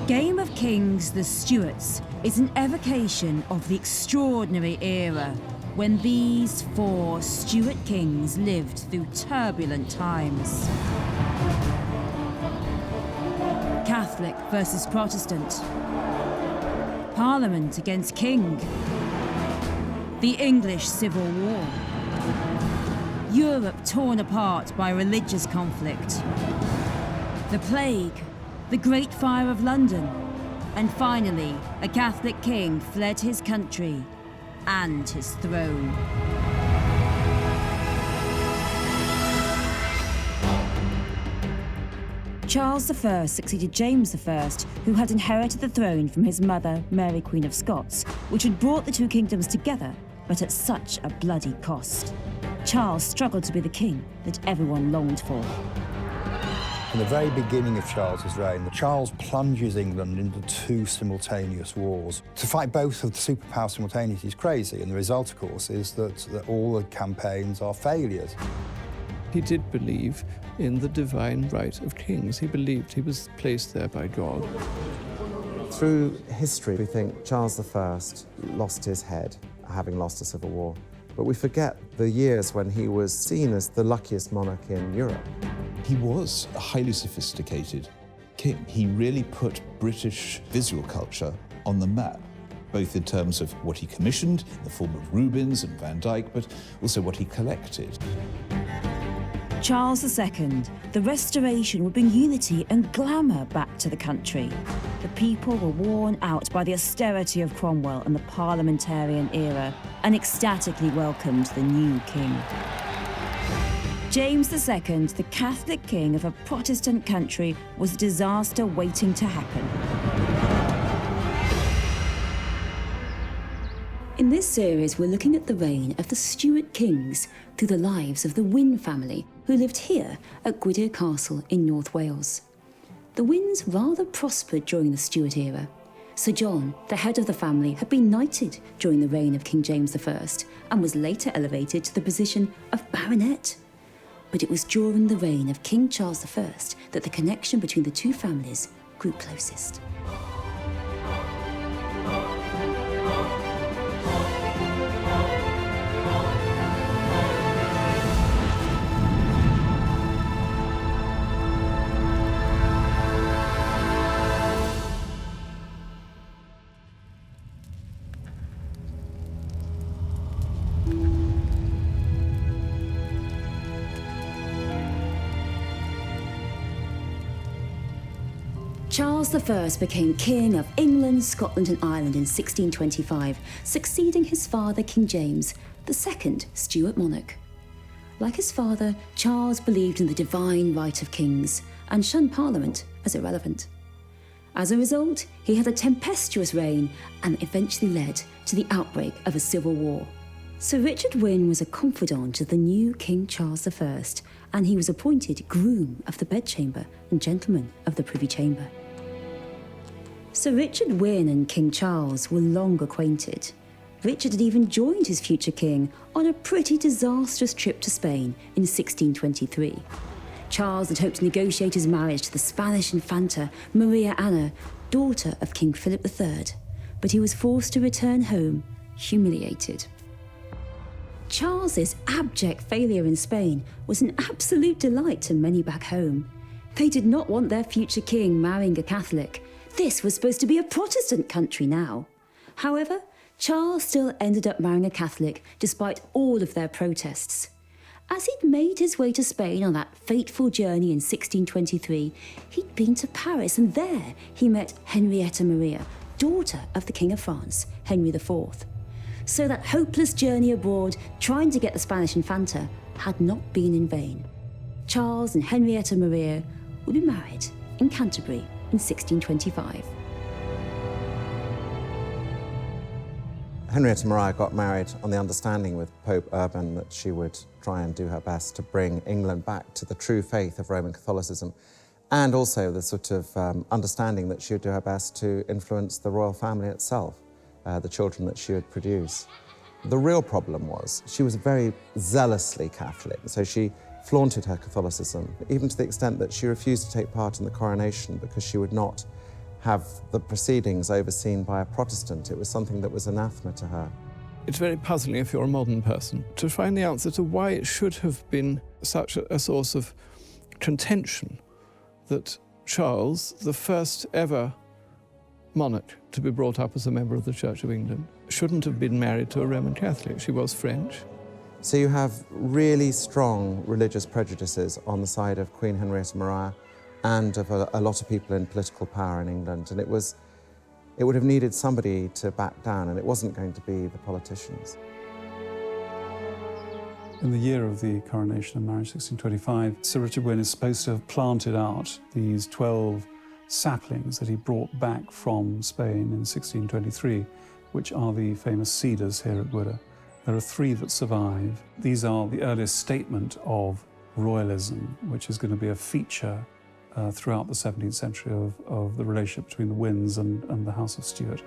Game of Kings, the Stuarts, is an evocation of the extraordinary era when these 4 Stuart kings lived through turbulent times. Catholic versus Protestant. Parliament against King. The English Civil War. Europe torn apart by religious conflict. The Plague. The Great Fire of London, and finally, a Catholic king fled his country and his throne. Charles I succeeded James I, who had inherited the throne from his mother, Mary, Queen of Scots, which had brought the two kingdoms together, but at such a bloody cost. Charles struggled to be the king that everyone longed for. From the very beginning of Charles's reign, Charles plunges England into 2 simultaneous wars. To fight both of the superpowers simultaneously is crazy, and the result, of course, is that all the campaigns are failures. He did believe in the divine right of kings. He believed he was placed there by God. Through history, we think Charles I lost his head, having lost a civil war. But we forget the years when he was seen as the luckiest monarch in Europe. He was a highly sophisticated king. He really put British visual culture on the map, both in terms of what he commissioned in the form of Rubens and Van Dyck, but also what he collected. Charles II, the Restoration would bring unity and glamour back to the country. The people were worn out by the austerity of Cromwell and the parliamentarian era, and ecstatically welcomed the new king. James II, the Catholic king of a Protestant country, was a disaster waiting to happen. In this series, we're looking at the reign of the Stuart kings through the lives of the Wynn family, who lived here at Gwydir Castle in North Wales. The Wynns rather prospered during the Stuart era. Sir John, the head of the family, had been knighted during the reign of King James I and was later elevated to the position of baronet. But it was during the reign of King Charles I that the connection between the two families grew closest. Charles I became King of England, Scotland and Ireland in 1625, succeeding his father King James, the second Stuart monarch. Like his father, Charles believed in the divine right of kings and shunned Parliament as irrelevant. As a result, he had a tempestuous reign and eventually led to the outbreak of a civil war. Sir Richard Wynn was a confidant of the new King Charles I, and he was appointed Groom of the Bedchamber and Gentleman of the Privy Chamber. Sir Richard Wynn and King Charles were long acquainted. Richard had even joined his future king on a pretty disastrous trip to Spain in 1623. Charles had hoped to negotiate his marriage to the Spanish Infanta Maria Anna, daughter of King Philip III, but he was forced to return home, humiliated. Charles's abject failure in Spain was an absolute delight to many back home. They did not want their future king marrying a Catholic. This was supposed to be a Protestant country now. However, Charles still ended up marrying a Catholic despite all of their protests. As he'd made his way to Spain on that fateful journey in 1623, he'd been to Paris, and there he met Henrietta Maria, daughter of the King of France, Henry IV. So that hopeless journey abroad, trying to get the Spanish Infanta, had not been in vain. Charles and Henrietta Maria would be married in Canterbury in 1625. Henrietta Maria got married on the understanding with Pope Urban that she would try and do her best to bring England back to the true faith of Roman Catholicism, and also the sort of understanding that she would do her best to influence the royal family itself, the children that she would produce. The real problem was she was very zealously Catholic, so she flaunted her Catholicism, even to the extent that she refused to take part in the coronation because she would not have the proceedings overseen by a Protestant. It was something that was anathema to her. It's very puzzling if you're a modern person to find the answer to why it should have been such a source of contention that Charles, the first ever monarch to be brought up as a member of the Church of England, shouldn't have been married to a Roman Catholic. She was French. So you have really strong religious prejudices on the side of Queen Henrietta Maria and of a lot of people in political power in England. And it would have needed somebody to back down, and it wasn't going to be the politicians. In the year of the coronation and marriage, 1625, Sir Richard Wynn is supposed to have planted out these 12 saplings that he brought back from Spain in 1623, which are the famous cedars here at Woodham. There are 3 that survive. These are the earliest statement of royalism, which is going to be a feature throughout the 17th century of the relationship between the Wynns and the House of Stuart.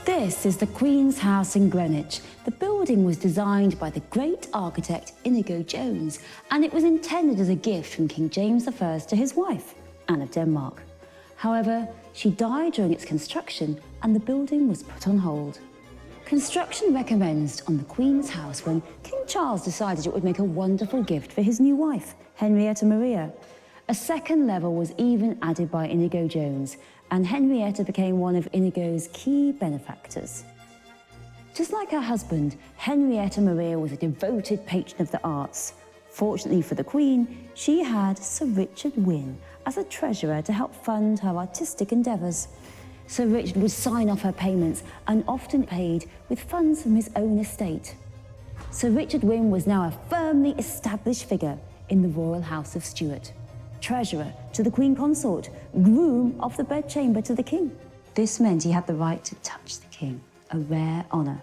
This is the Queen's House in Greenwich. The building was designed by the great architect Inigo Jones, and it was intended as a gift from King James I to his wife, Anne of Denmark. However, she died during its construction and the building was put on hold. Construction recommenced on the Queen's House when King Charles decided it would make a wonderful gift for his new wife, Henrietta Maria. A second level was even added by Inigo Jones, and Henrietta became one of Inigo's key benefactors. Just like her husband, Henrietta Maria was a devoted patron of the arts. Fortunately for the Queen, she had Sir Richard Wynn as a treasurer to help fund her artistic endeavours. Sir Richard would sign off her payments and often paid with funds from his own estate. Sir Richard Wynn was now a firmly established figure in the royal house of Stuart. Treasurer to the Queen Consort, groom of the bedchamber to the King. This meant he had the right to touch the King, a rare honour.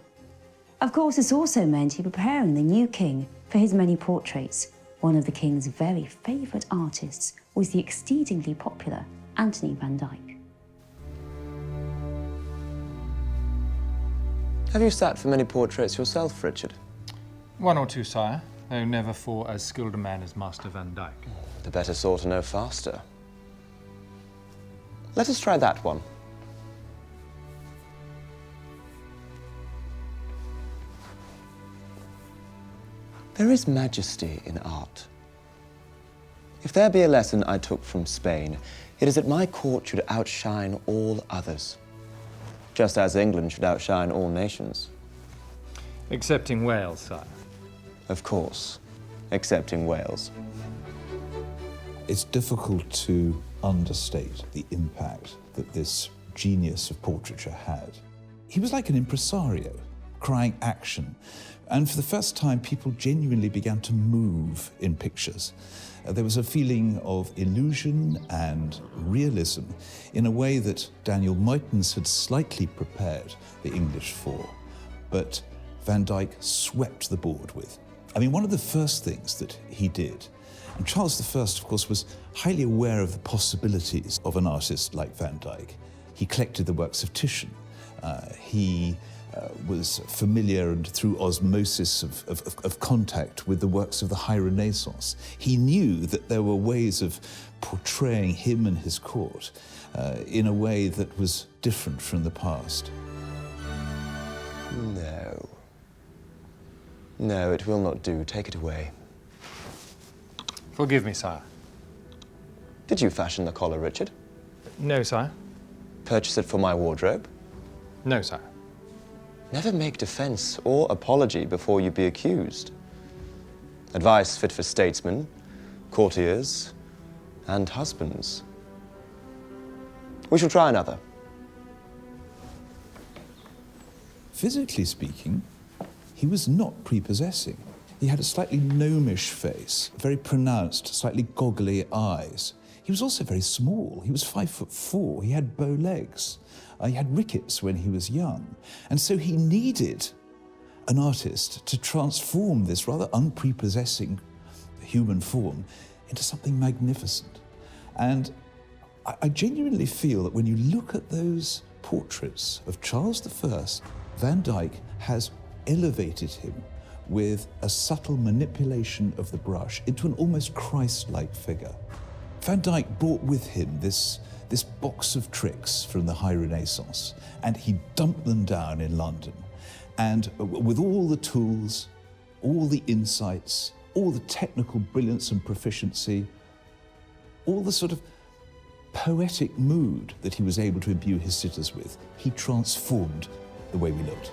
Of course, this also meant he was preparing the new King for his many portraits. One of the King's very favourite artists was the exceedingly popular Anthony van Dyck. Have you sat for many portraits yourself, Richard? 1 or 2, sire, though never for as skilled a man as Master Van Dyck. The better sort to know faster. Let us try that one. There is majesty in art. If there be a lesson I took from Spain, it is that my court should outshine all others, just as England should outshine all nations. Excepting Wales, sire. Of course, excepting Wales. It's difficult to understate the impact that this genius of portraiture had. He was like an impresario, crying action. And for the first time, people genuinely began to move in pictures. There was a feeling of illusion and realism in a way that Daniel Meutens had slightly prepared the English for, but Van Dyck swept the board with. I mean, one of the first things that he did, and Charles I, of course, was highly aware of the possibilities of an artist like Van Dyck. He collected the works of Titian. He was familiar and through osmosis of contact with the works of the High Renaissance. He knew that there were ways of portraying him and his court in a way that was different from the past. No. No, it will not do. Take it away. Forgive me, sire. Did you fashion the collar, Richard? No, sire. Purchase it for my wardrobe? No, sire. Never make defense or apology before you be accused. Advice fit for statesmen, courtiers, and husbands. We shall try another. Physically speaking, he was not prepossessing. He had a slightly gnomish face, very pronounced, slightly goggly eyes. He was also very small. He was 5'4". He had bow legs. He had rickets when he was young. And so he needed an artist to transform this rather unprepossessing human form into something magnificent. And I genuinely feel that when you look at those portraits of Charles I, Van Dyck has elevated him with a subtle manipulation of the brush into an almost Christ-like figure. Van Dyck brought with him this box of tricks from the High Renaissance, and he dumped them down in London. And with all the tools, all the insights, all the technical brilliance and proficiency, all the sort of poetic mood that he was able to imbue his sitters with, he transformed the way we looked.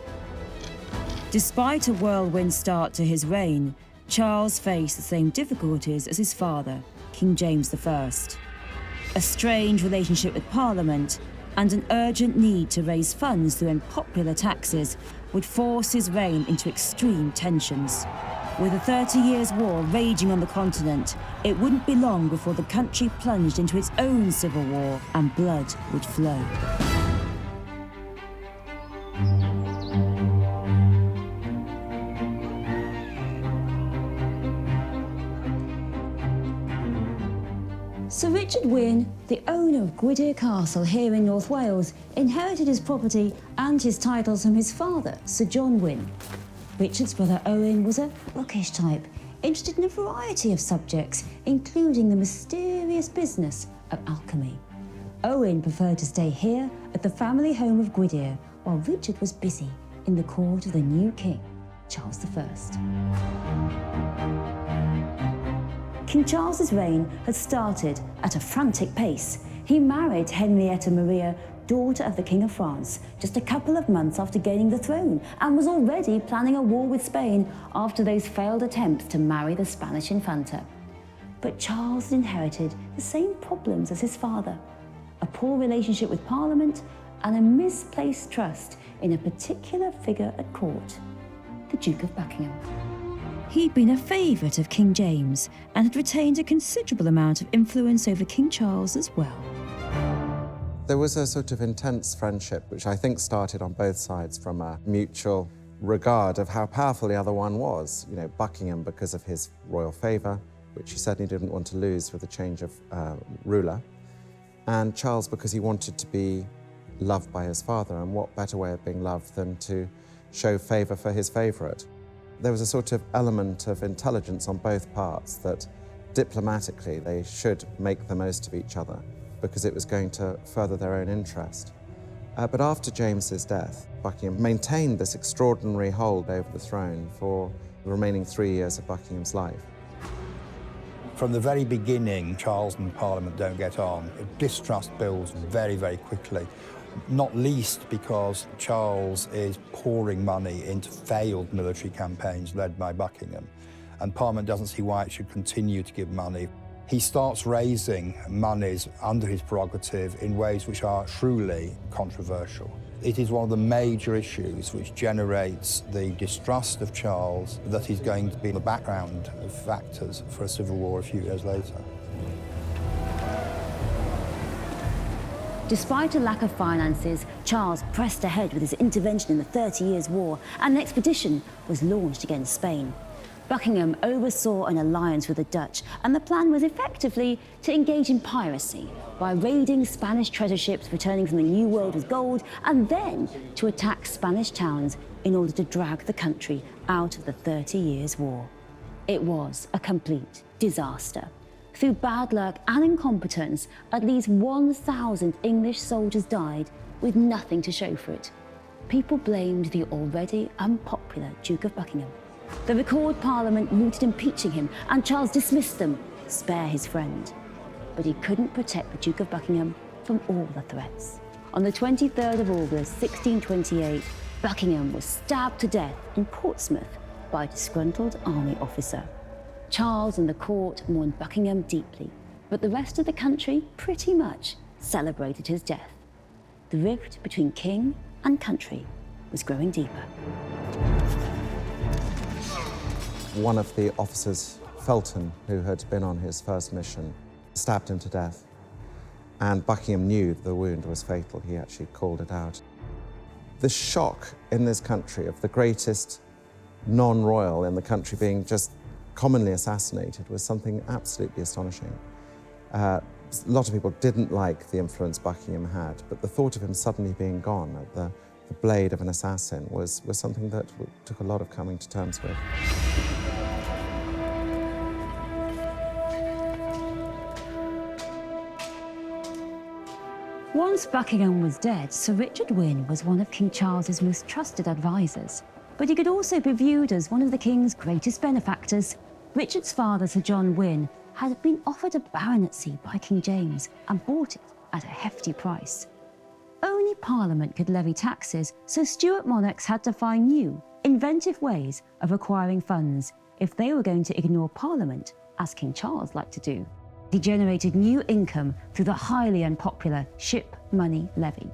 Despite a whirlwind start to his reign, Charles faced the same difficulties as his father, King James I. A strained relationship with Parliament and an urgent need to raise funds through unpopular taxes would force his reign into extreme tensions. With the 30 Years' War raging on the continent, it wouldn't be long before the country plunged into its own civil war and blood would flow. Sir Richard Wynn, the owner of Gwydir Castle here in North Wales, inherited his property and his titles from his father, Sir John Wynn. Richard's brother Owen was a bookish type, interested in a variety of subjects, including the mysterious business of alchemy. Owen preferred to stay here at the family home of Gwydir, while Richard was busy in the court of the new king, Charles I. King Charles's reign had started at a frantic pace. He married Henrietta Maria, daughter of the King of France, just a couple of months after gaining the throne, and was already planning a war with Spain after those failed attempts to marry the Spanish Infanta. But Charles inherited the same problems as his father: a poor relationship with Parliament and a misplaced trust in a particular figure at court, the Duke of Buckingham. He'd been a favourite of King James and had retained a considerable amount of influence over King Charles as well. There was a sort of intense friendship, which I think started on both sides from a mutual regard of how powerful the other one was. You know, Buckingham because of his royal favour, which he certainly didn't want to lose with the change of ruler, and Charles because he wanted to be loved by his father, and what better way of being loved than to show favour for his favourite. There was a sort of element of intelligence on both parts that diplomatically they should make the most of each other because it was going to further their own interest. But after James's death, Buckingham maintained this extraordinary hold over the throne for the remaining 3 years of Buckingham's life. From the very beginning, Charles and Parliament don't get on. Distrust builds very, very quickly, not least because Charles is pouring money into failed military campaigns led by Buckingham, and Parliament doesn't see why it should continue to give money. He starts raising monies under his prerogative in ways which are truly controversial. It is one of the major issues which generates the distrust of Charles that is going to be the background of factors for a civil war a few years later. Despite a lack of finances, Charles pressed ahead with his intervention in the 30 Years' War, and an expedition was launched against Spain. Buckingham oversaw an alliance with the Dutch, and the plan was effectively to engage in piracy by raiding Spanish treasure ships returning from the New World with gold, and then to attack Spanish towns in order to drag the country out of the 30 Years' War. It was a complete disaster. Through bad luck and incompetence, at least 1,000 English soldiers died with nothing to show for it. People blamed the already unpopular Duke of Buckingham. The Record Parliament mooted impeaching him, and Charles dismissed them, spare his friend. But he couldn't protect the Duke of Buckingham from all the threats. On the 23rd of August, 1628, Buckingham was stabbed to death in Portsmouth by a disgruntled army officer. Charles and the court mourned Buckingham deeply, but the rest of the country pretty much celebrated his death. The rift between king and country was growing deeper. One of the officers, Felton, who had been on his first mission, stabbed him to death. And Buckingham knew the wound was fatal. He actually called it out. The shock in this country of the greatest non-royal in the country being just commonly assassinated was something absolutely astonishing. A lot of people didn't like the influence Buckingham had, but the thought of him suddenly being gone at the the blade of an assassin was something that took a lot of coming to terms with. Once Buckingham was dead, Sir Richard Wynn was one of King Charles's most trusted advisors. But he could also be viewed as one of the king's greatest benefactors. Richard's father, Sir John Wynn, had been offered a baronetcy by King James and bought it at a hefty price. Only Parliament could levy taxes, so Stuart monarchs had to find new, inventive ways of acquiring funds if they were going to ignore Parliament, as King Charles liked to do. He generated new income through the highly unpopular ship money levy.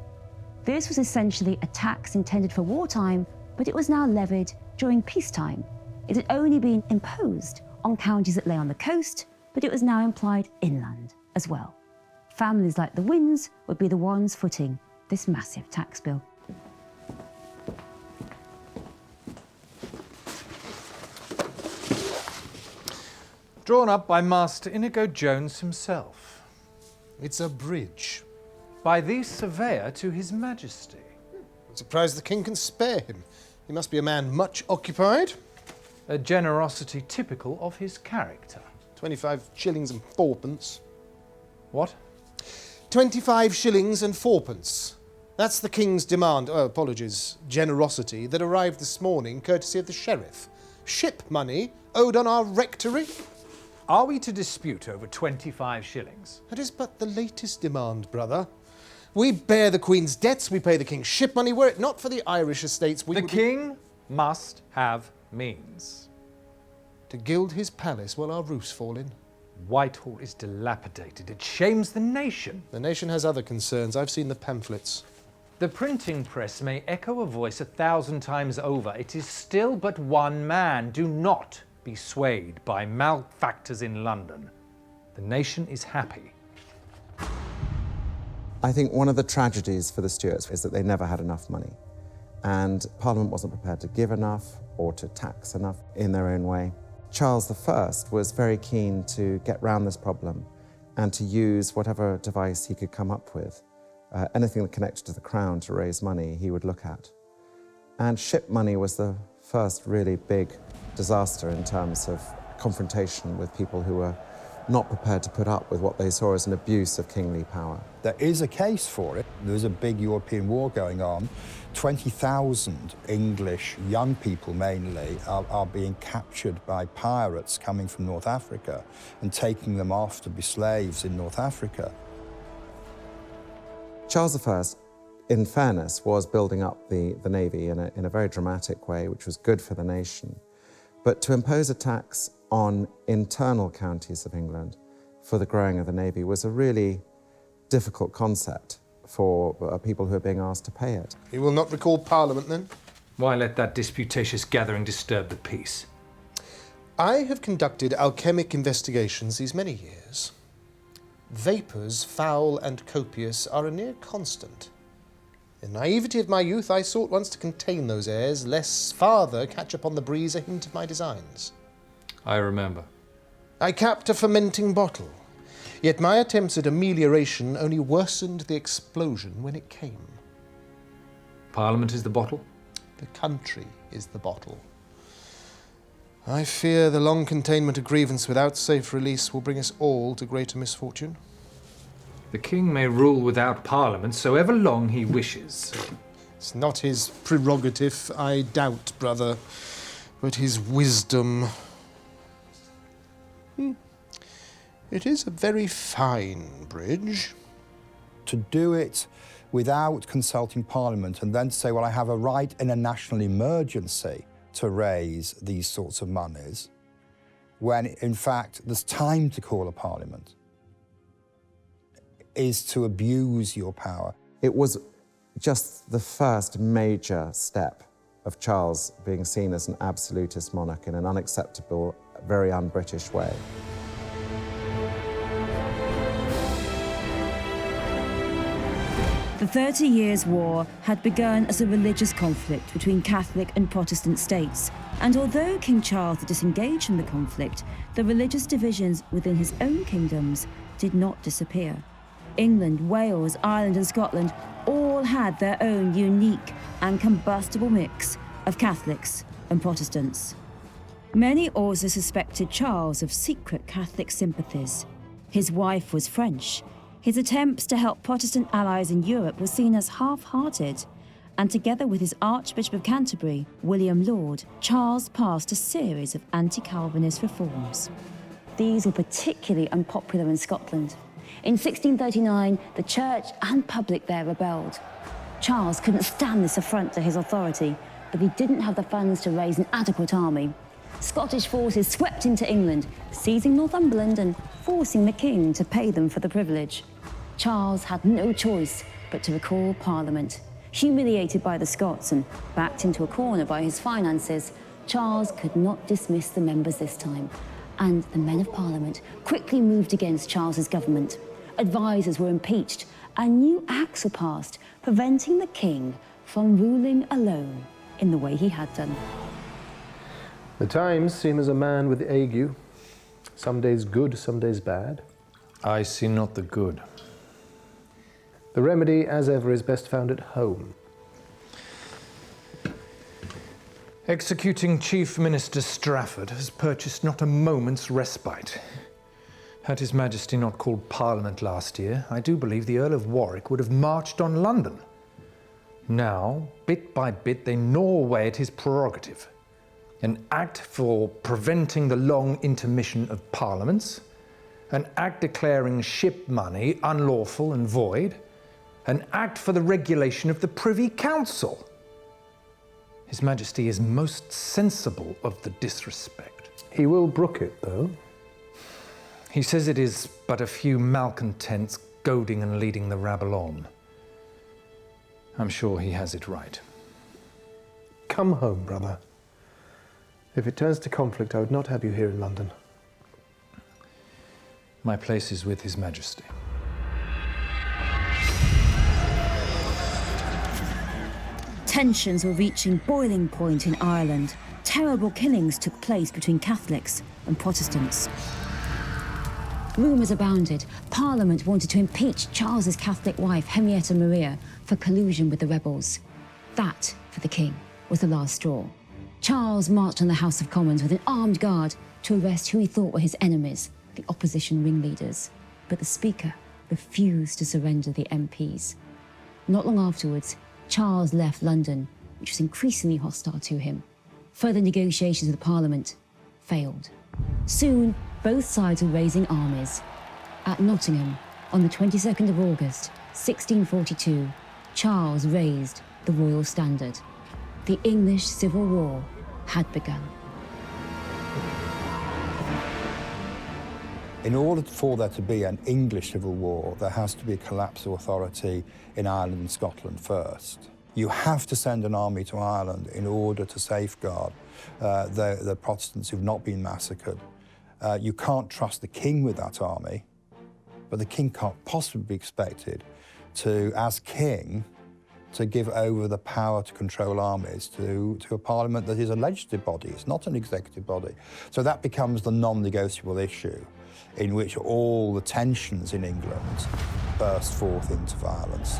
This was essentially a tax intended for wartime, but it was now levied during peacetime. It had only been imposed on counties that lay on the coast, but it was now implied inland as well. Families like the Wynns would be the ones footing this massive tax bill. Drawn up by Master Inigo Jones himself. It's a bridge. By the surveyor to his majesty. I'm surprised the king can spare him. He must be a man much occupied. A generosity typical of his character. 25 shillings and fourpence. What? 25 shillings and fourpence. That's the king's demand, generosity, that arrived this morning courtesy of the sheriff. Ship money owed on our rectory. Are we to dispute over 25 shillings? That is but the latest demand, brother. We bear the Queen's debts, we pay the King's ship money. Were it not for the Irish estates, The King must have means. To gild his palace while our roofs fall in. Whitehall is dilapidated. It shames the nation. The nation has other concerns. I've seen the pamphlets. The printing press may echo a voice 1,000 times over. It is still but one man. Do not be swayed by malefactors in London. The nation is happy. I think one of the tragedies for the Stuarts is that they never had enough money. And Parliament wasn't prepared to give enough or to tax enough in their own way. Charles I was very keen to get round this problem and to use whatever device he could come up with. Anything that connected to the crown to raise money, he would look at. And ship money was the first really big disaster in terms of confrontation with people who were not prepared to put up with what they saw as an abuse of kingly power. There is a case for it. There's a big European war going on. 20,000 English young people mainly are being captured by pirates coming from North Africa and taking them off to be slaves in North Africa. Charles I, in fairness, was building up the navy in a very dramatic way, which was good for the nation. But to impose a tax on internal counties of England for the growing of the navy was a really difficult concept for people who are being asked to pay it. He will not recall Parliament, then? Why let that disputatious gathering disturb the peace? I have conducted alchemic investigations these many years. Vapours, foul and copious, are a near constant. In the naivety of my youth, I sought once to contain those airs, lest farther catch upon the breeze a hint of my designs. I remember. I capped a fermenting bottle, yet my attempts at amelioration only worsened the explosion when it came. Parliament is the bottle? The country is the bottle. I fear the long containment of grievance without safe release will bring us all to greater misfortune. The king may rule without Parliament so ever long he wishes. It's not his prerogative, I doubt, brother, but his wisdom. It is a very fine bridge. To do it without consulting Parliament and then to say, well, I have a right in a national emergency to raise these sorts of monies, when in fact there's time to call a Parliament, is to abuse your power. It was just the first major step of Charles being seen as an absolutist monarch in an unacceptable, very un-British way. The 30 Years' War had begun as a religious conflict between Catholic and Protestant states, and although King Charles had disengaged from the conflict, the religious divisions within his own kingdoms did not disappear. England, Wales, Ireland and Scotland all had their own unique, and combustible mix of Catholics and Protestants. Many also suspected Charles of secret Catholic sympathies. His wife was French. His attempts to help Protestant allies in Europe were seen as half-hearted, and together with his Archbishop of Canterbury, William Laud, Charles passed a series of anti-Calvinist reforms. These were particularly unpopular in Scotland. In 1639, the church and public there rebelled. Charles couldn't stand this affront to his authority, but he didn't have the funds to raise an adequate army. Scottish forces swept into England, seizing Northumberland and forcing the king to pay them for the privilege. Charles had no choice but to recall Parliament. Humiliated by the Scots and backed into a corner by his finances, Charles could not dismiss the members this time, and the men of Parliament quickly moved against Charles's government. Advisors were impeached, and new acts were passed, preventing the king from ruling alone in the way he had done. The times seem as a man with ague. Some days good, some days bad. I see not the good. The remedy, as ever, is best found at home. Executing Chief Minister Strafford has purchased not a moment's respite. Had His Majesty not called Parliament last year, I do believe the Earl of Warwick would have marched on London. Now, bit by bit, they gnaw away at his prerogative. An act for preventing the long intermission of parliaments, an act declaring ship money unlawful and void, an act for the regulation of the Privy Council. His Majesty is most sensible of the disrespect. He will brook it, though. He says it is but a few malcontents goading and leading the rabble on. I'm sure he has it right. Come home, brother. If it turns to conflict, I would not have you here in London. My place is with His Majesty. Tensions were reaching boiling point in Ireland. Terrible killings took place between Catholics and Protestants. Rumours abounded. Parliament wanted to impeach Charles's Catholic wife, Henrietta Maria, for collusion with the rebels. That, for the king, was the last straw. Charles marched on the House of Commons with an armed guard to arrest who he thought were his enemies, the opposition ringleaders. But the Speaker refused to surrender the MPs. Not long afterwards, Charles left London, which was increasingly hostile to him. Further negotiations with the Parliament failed. Soon, both sides were raising armies. At Nottingham, on the 22nd of August, 1642, Charles raised the royal standard. The English Civil War had begun. In order for there to be an English civil war, there has to be a collapse of authority in Ireland and Scotland first. You have to send an army to Ireland in order to safeguard the Protestants who've not been massacred. You can't trust the king with that army, but the king can't possibly be expected to, as king, to give over the power to control armies to a parliament that is a legislative body. It's not an executive body. So that becomes the non-negotiable issue in which all the tensions in England burst forth into violence.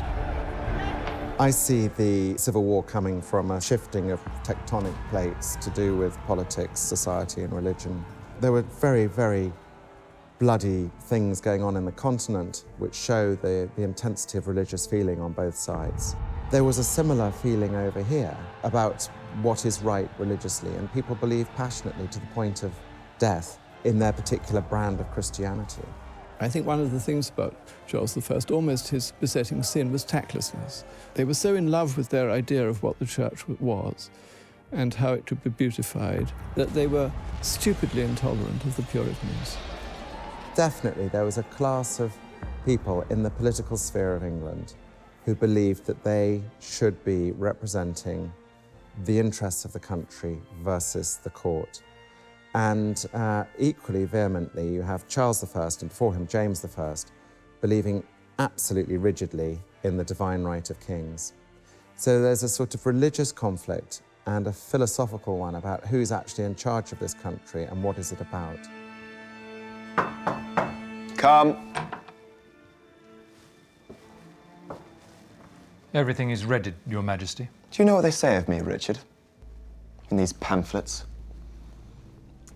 I see the Civil War coming from a shifting of tectonic plates to do with politics, society and religion. There were very, very bloody things going on in the continent which show the intensity of religious feeling on both sides. There was a similar feeling over here about what is right religiously, and people believe passionately to the point of death in their particular brand of Christianity. I think one of the things about Charles I, almost his besetting sin, was tactlessness. They were so in love with their idea of what the church was and how it could be beautified that they were stupidly intolerant of the Puritans. Definitely, there was a class of people in the political sphere of England who believed that they should be representing the interests of the country versus the court. And equally vehemently, you have Charles I, and before him James I, believing absolutely rigidly in the divine right of kings. So there's a sort of religious conflict and a philosophical one about who's actually in charge of this country and what is it about. Come. Everything is ready, Your Majesty. Do you know what they say of me, Richard? In these pamphlets?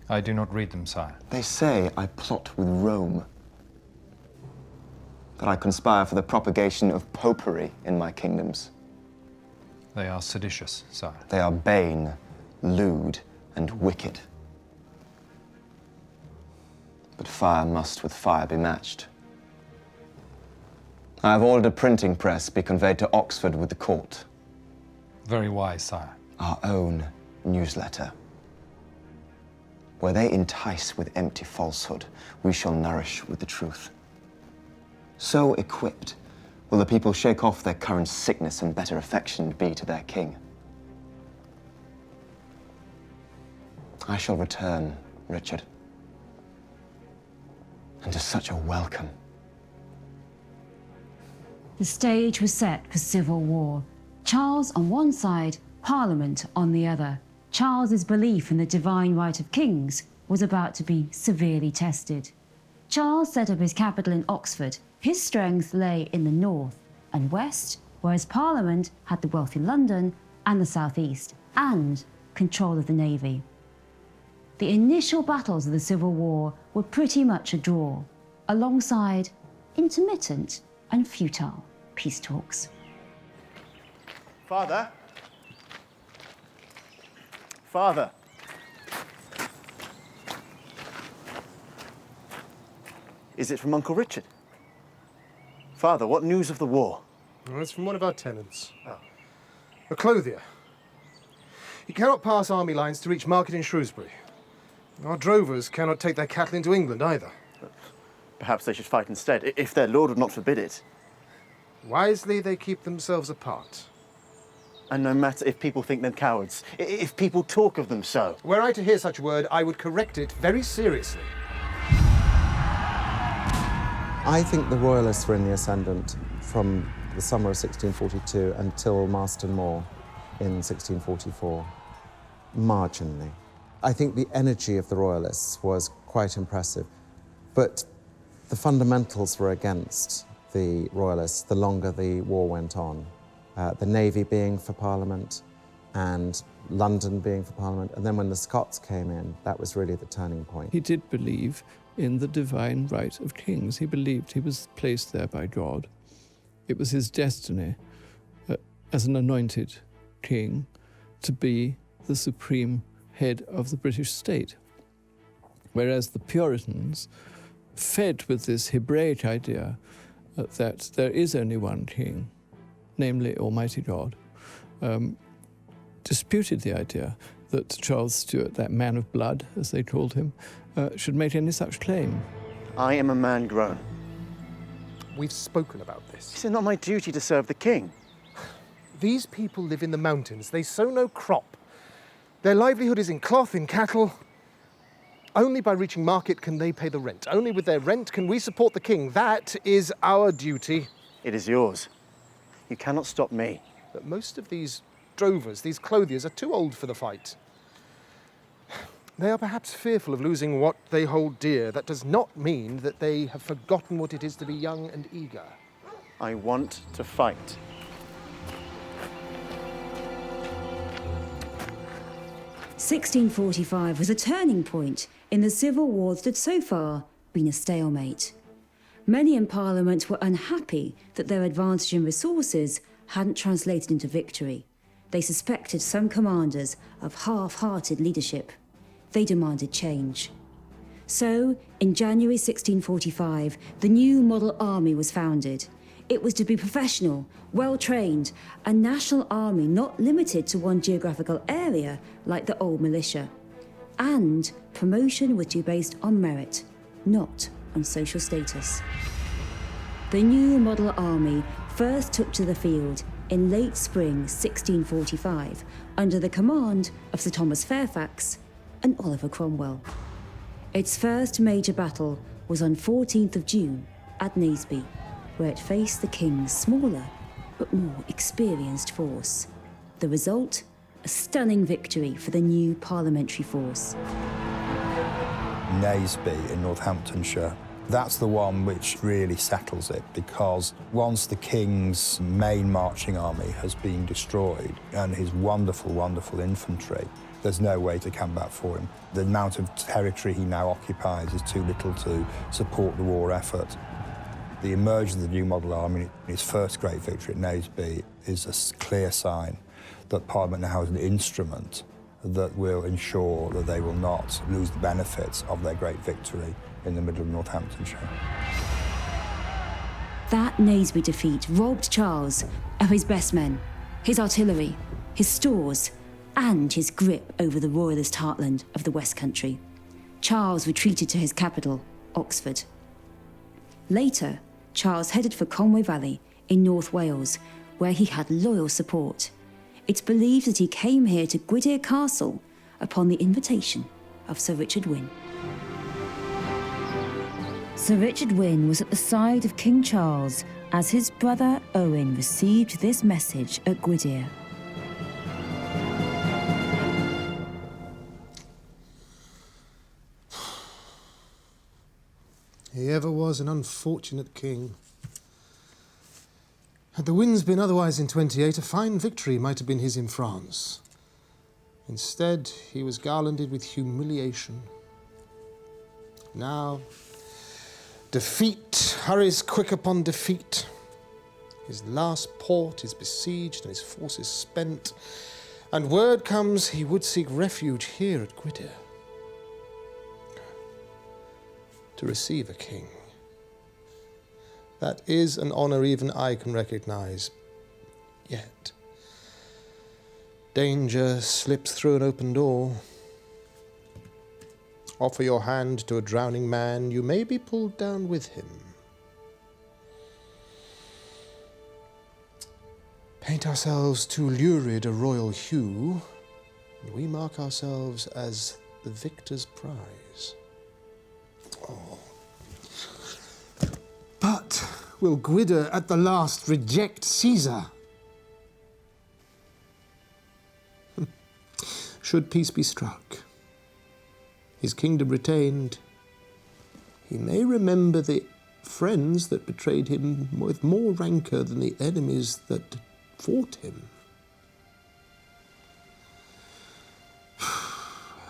I do not read them, sire. They say I plot with Rome. That I conspire for the propagation of popery in my kingdoms. They are seditious, sire. They are bane, lewd, and wicked. But fire must with fire be matched. I have ordered a printing press be conveyed to Oxford with the court. Very wise, sire. Our own newsletter. Where they entice with empty falsehood, we shall nourish with the truth. So equipped, will the people shake off their current sickness and better affection be to their king. I shall return, Richard. And to such a welcome. The stage was set for civil war. Charles on one side, Parliament on the other. Charles's belief in the divine right of kings was about to be severely tested. Charles set up his capital in Oxford. His strength lay in the north and west, whereas Parliament had the wealthy London and the southeast, and control of the navy. The initial battles of the Civil War were pretty much a draw, alongside intermittent and futile peace talks. Father? Father? Is it from Uncle Richard? Father, what news of the war? Well, it's from one of our tenants. A clothier. He cannot pass army lines to reach market in Shrewsbury. Our drovers cannot take their cattle into England either. Perhaps they should fight instead, if their lord would not forbid it. Wisely, they keep themselves apart. And no matter if people think them cowards, if people talk of them so. Were I to hear such a word, I would correct it very seriously. I think the Royalists were in the ascendant from the summer of 1642 until Marston Moor in 1644, marginally. I think the energy of the Royalists was quite impressive, but the fundamentals were against the Royalists the longer the war went on. The Navy being for Parliament and London being for Parliament, and then when the Scots came in, that was really the turning point. He did believe in the divine right of kings. He believed he was placed there by God. It was his destiny as an anointed king to be the supreme head of the British state. Whereas the Puritans, fed with this Hebraic idea that there is only one king, namely Almighty God, disputed the idea that Charles Stuart, that man of blood, as they called him, should make any such claim. I am a man grown. We've spoken about this. Is it not my duty to serve the king? These people live in the mountains. They sow no crop. Their livelihood is in cloth, in cattle. Only by reaching market can they pay the rent. Only with their rent can we support the king. That is our duty. It is yours. You cannot stop me. But most of these drovers, these clothiers, are too old for the fight. They are perhaps fearful of losing what they hold dear. That does not mean that they have forgotten what it is to be young and eager. I want to fight. (1645) was a turning point in the civil war that had so far been a stalemate. Many in Parliament were unhappy that their advantage in resources hadn't translated into victory. They suspected some commanders of half-hearted leadership. They demanded change. So, in January 1645, the new model army was founded. It was to be professional, well-trained, a national army not limited to one geographical area like the old militia. And promotion was to be based on merit, not on social status. The new model army first took to the field in late spring 1645 under the command of Sir Thomas Fairfax and Oliver Cromwell. Its first major battle was on 14th of June at Naseby, where it faced the king's smaller but more experienced force. The result? A stunning victory for the new parliamentary force. Naseby in Northamptonshire That's the one which really settles it, because once the king's main marching army has been destroyed and his wonderful, wonderful infantry, there's no way to come back for him. The amount of territory he now occupies is too little to support the war effort. The emergence of the new model army, his first great victory at Naseby, is a clear sign that Parliament now has an instrument that will ensure that they will not lose the benefits of their great victory in the middle of Northamptonshire. That Naseby defeat robbed Charles of his best men, his artillery, his stores, and his grip over the royalist heartland of the West Country. Charles retreated to his capital, Oxford. Later, Charles headed for Conwy Valley in North Wales, where he had loyal support. It's believed that he came here to Gwydir Castle upon the invitation of Sir Richard Wynn. Sir Richard Wynn was at the side of King Charles as his brother Owen received this message at Gwydir. He ever was an unfortunate king. Had the winds been otherwise in 28, a fine victory might have been his in France. Instead, he was garlanded with humiliation. Now, defeat hurries quick upon defeat. His last port is besieged and his forces spent, and word comes he would seek refuge here at Gwydir. To receive a king. That is an honour even I can recognise. Yet, danger slips through an open door. Offer your hand to a drowning man, you may be pulled down with him. Paint ourselves too lurid a royal hue, and we mark ourselves as the victor's prize. Oh. But will Gwydir at the last reject Caesar? Should peace be struck, his kingdom retained, he may remember the friends that betrayed him with more rancour than the enemies that fought him.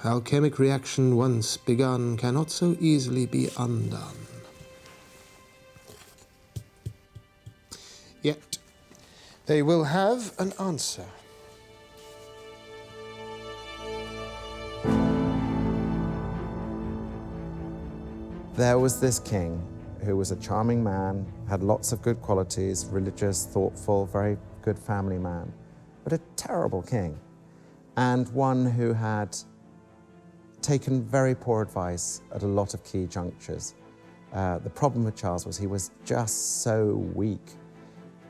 Alchemic reaction once begun cannot so easily be undone. Yet, they will have an answer. There was this king who was a charming man, had lots of good qualities, religious, thoughtful, very good family man, but a terrible king, and one who had taken very poor advice at a lot of key junctures. The problem with Charles was he was just so weak,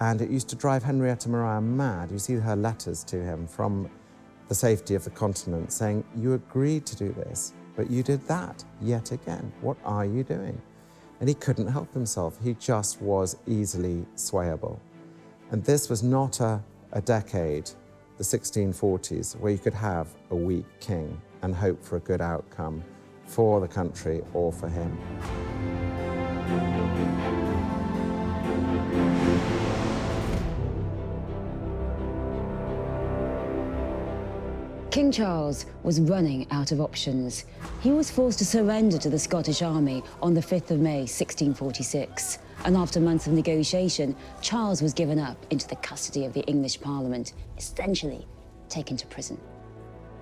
and it used to drive Henrietta Maria mad. You see her letters to him from the safety of the continent saying, you agreed to do this, but you did that yet again. What are you doing? And he couldn't help himself. He just was easily swayable. And this was not a decade, the 1640s, where you could have a weak king and hope for a good outcome for the country or for him. King Charles was running out of options. He was forced to surrender to the Scottish army on the 5th of May, 1646. And after months of negotiation, Charles was given up into the custody of the English Parliament, essentially taken to prison.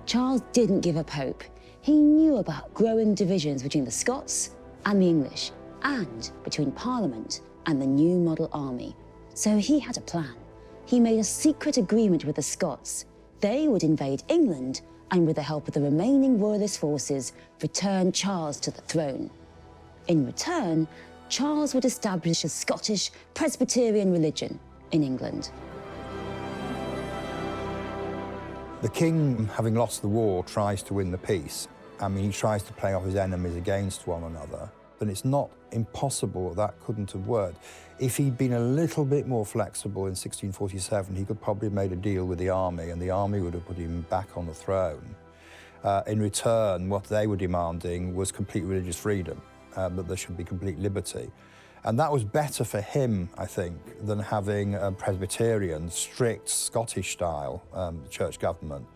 Charles didn't give up hope. He knew about growing divisions between the Scots and the English, and between Parliament and the new model army. So he had a plan. He made a secret agreement with the Scots. They would invade England and, with the help of the remaining royalist forces, return Charles to the throne. In return, Charles would establish a Scottish Presbyterian religion in England. The king, having lost the war, tries to win the peace. I mean, he tries to play off his enemies against one another, but it's not impossible that couldn't have worked. If he'd been a little bit more flexible in 1647, he could probably have made a deal with the army, and the army would have put him back on the throne. In return, what they were demanding was complete religious freedom. that there should be complete liberty. And that was better for him, I think, than having a Presbyterian, strict Scottish-style church government.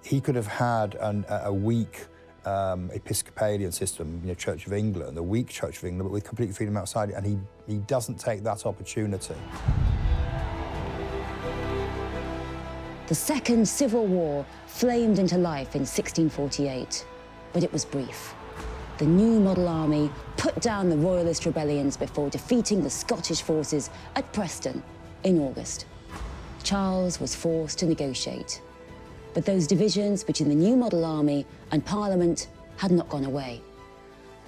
He could have had a weak Episcopalian system, Church of England, a weak Church of England, but with complete freedom outside it, and he doesn't take that opportunity. The Second Civil War flamed into life in 1648, but it was brief. The new model army put down the royalist rebellions before defeating the Scottish forces at Preston in August. Charles was forced to negotiate. But those divisions between the new model army and Parliament had not gone away.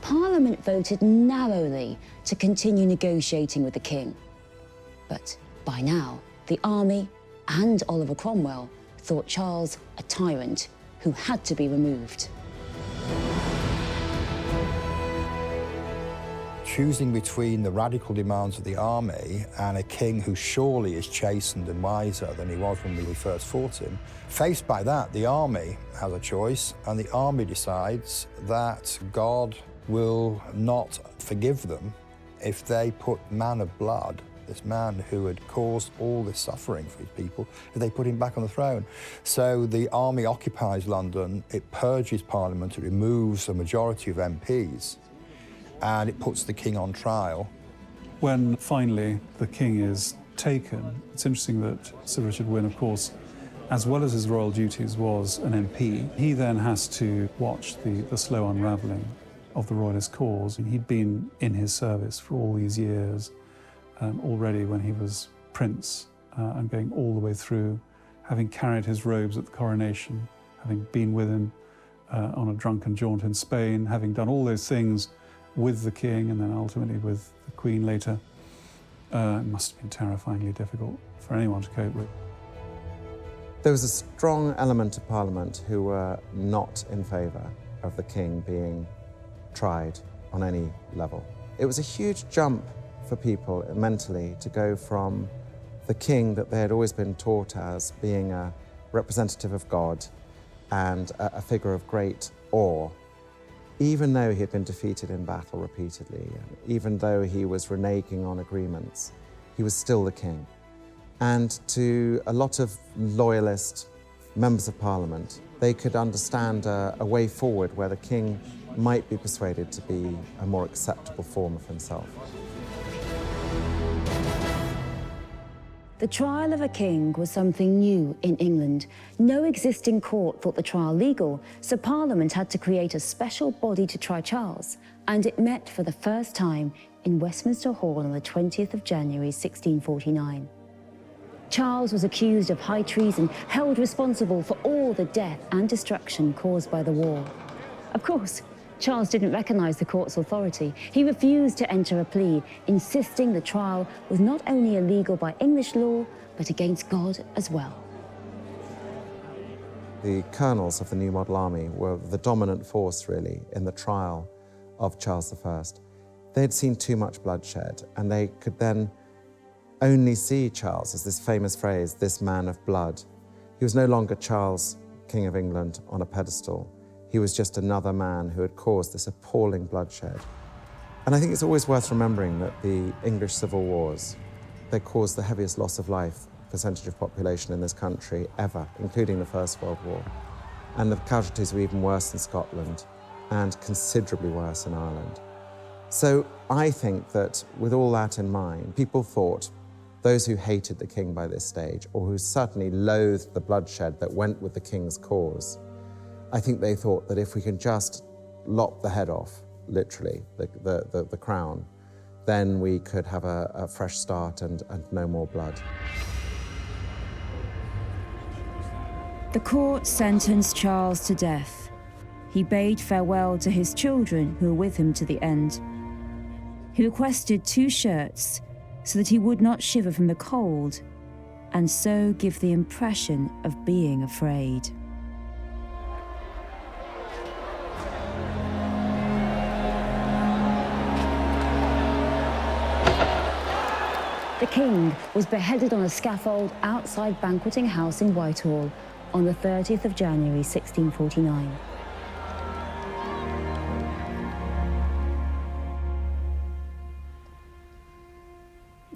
Parliament voted narrowly to continue negotiating with the king. But by now, the army and Oliver Cromwell thought Charles a tyrant who had to be removed. Choosing between the radical demands of the army and a king who surely is chastened and wiser than he was when we first fought him, faced by that, the army has a choice, and the army decides that God will not forgive them if they put man of blood, this man who had caused all this suffering for his people, if they put him back on the throne. So the army occupies London, it purges Parliament, it removes a majority of MPs, and it puts the king on trial. When finally the king is taken, it's interesting that Sir Richard Wynn, of course, as well as his royal duties, was an MP. He then has to watch the slow unravelling of the royalist cause. And he'd been in his service for all these years, already when he was prince, and going all the way through, having carried his robes at the coronation, having been with him on a drunken jaunt in Spain, having done all those things with the king and then ultimately with the Queen later. It must have been terrifyingly difficult for anyone to cope with. There was a strong element of Parliament who were not in favour of the king being tried on any level. It was a huge jump for people mentally to go from the king that they had always been taught as being a representative of God and a figure of great awe, even though he had been defeated in battle repeatedly, and even though he was reneging on agreements, he was still the king. And to a lot of loyalist members of Parliament, they could understand a way forward where the king might be persuaded to be a more acceptable form of himself. The trial of a king was something new in England. No existing court thought the trial legal, so Parliament had to create a special body to try Charles, and it met for the first time in Westminster Hall on the 20th of January, 1649. Charles was accused of high treason, held responsible for all the death and destruction caused by the war. Of course, Charles didn't recognise the court's authority. He refused to enter a plea, insisting the trial was not only illegal by English law, but against God as well. The colonels of the New Model Army were the dominant force, really, in the trial of Charles I. They had seen too much bloodshed, and they could then only see Charles as this famous phrase, this man of blood. He was no longer Charles, King of England, on a pedestal. He was just another man who had caused this appalling bloodshed. And I think it's always worth remembering that the English civil wars, they caused the heaviest loss of life percentage of population in this country ever, including the First World War. And the casualties were even worse in Scotland and considerably worse in Ireland. So I think that with all that in mind, people thought, those who hated the king by this stage, or who certainly loathed the bloodshed that went with the king's cause, I think they thought that if we can just lop the head off, literally, the crown, then we could have a fresh start and no more blood. The court sentenced Charles to death. He bade farewell to his children who were with him to the end. He requested 2 shirts so that he would not shiver from the cold and so give the impression of being afraid. The king was beheaded on a scaffold outside Banqueting House in Whitehall on the 30th of January, 1649.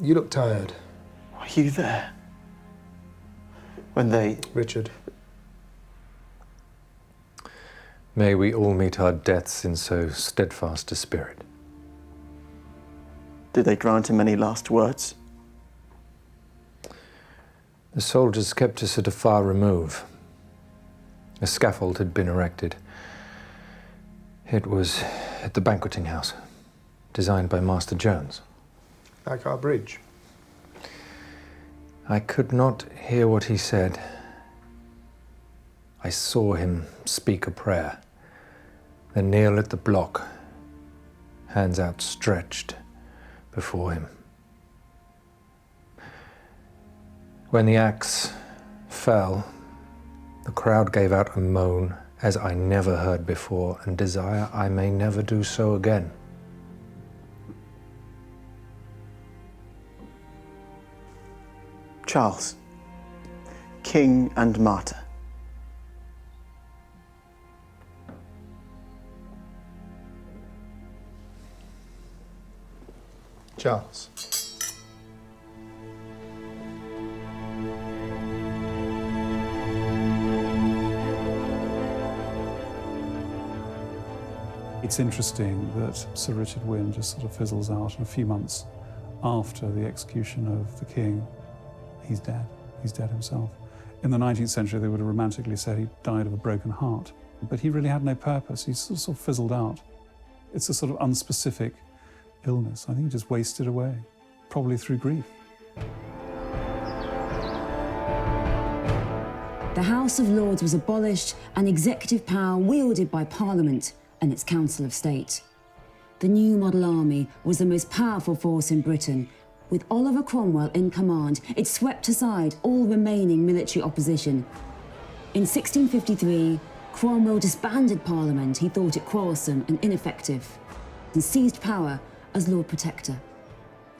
You look tired. Were you there? When they... Richard. May we all meet our deaths in so steadfast a spirit. Did they grant him any last words? The soldiers kept us at a far remove. A scaffold had been erected. It was at the banqueting house, designed by Master Jones. Like our bridge. I could not hear what he said. I saw him speak a prayer, then kneel at the block, hands outstretched before him. When the axe fell, the crowd gave out a moan as I never heard before, and desire I may never do so again. Charles, king and martyr. Charles. It's interesting that Sir Richard Wynn just sort of fizzles out, and a few months after the execution of the king, he's dead. He's dead himself. In the 19th century, they would have romantically said he died of a broken heart, but he really had no purpose. He sort of fizzled out. It's a sort of unspecific illness. I think he just wasted away, probably through grief. The House of Lords was abolished and executive power wielded by Parliament and its Council of State. The new model army was the most powerful force in Britain. With Oliver Cromwell in command, it swept aside all remaining military opposition. In 1653, Cromwell disbanded Parliament. He thought it quarrelsome and ineffective, and seized power as Lord Protector.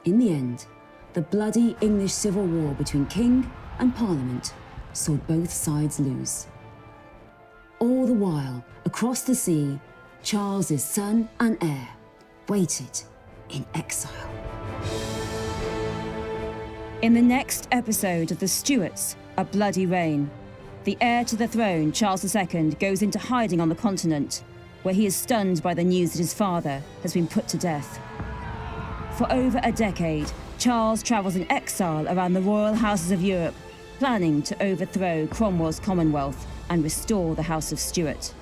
In the end, the bloody English Civil War between King and Parliament saw both sides lose. All the while, across the sea, Charles's son and heir waited in exile. In the next episode of The Stuarts, A Bloody Reign, the heir to the throne, Charles II, goes into hiding on the continent, where he is stunned by the news that his father has been put to death. For over a decade, Charles travels in exile around the royal houses of Europe, planning to overthrow Cromwell's Commonwealth and restore the House of Stuart.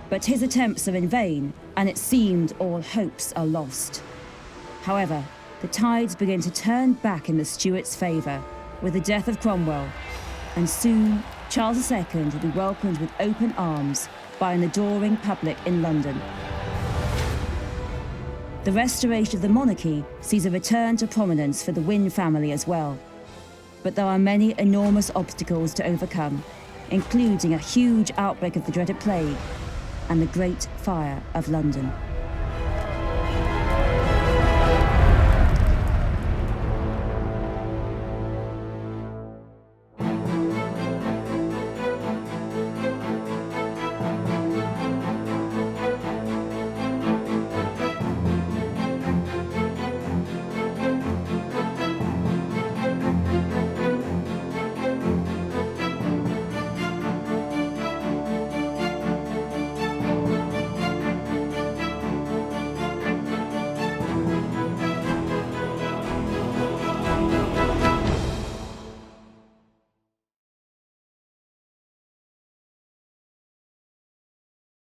But his attempts are in vain, and it seemed all hopes are lost. However, the tides begin to turn back in the Stuarts' favour with the death of Cromwell, and soon Charles II will be welcomed with open arms by an adoring public in London. The restoration of the monarchy sees a return to prominence for the Wynn family as well. But there are many enormous obstacles to overcome, including a huge outbreak of the dreaded plague and the Great Fire of London.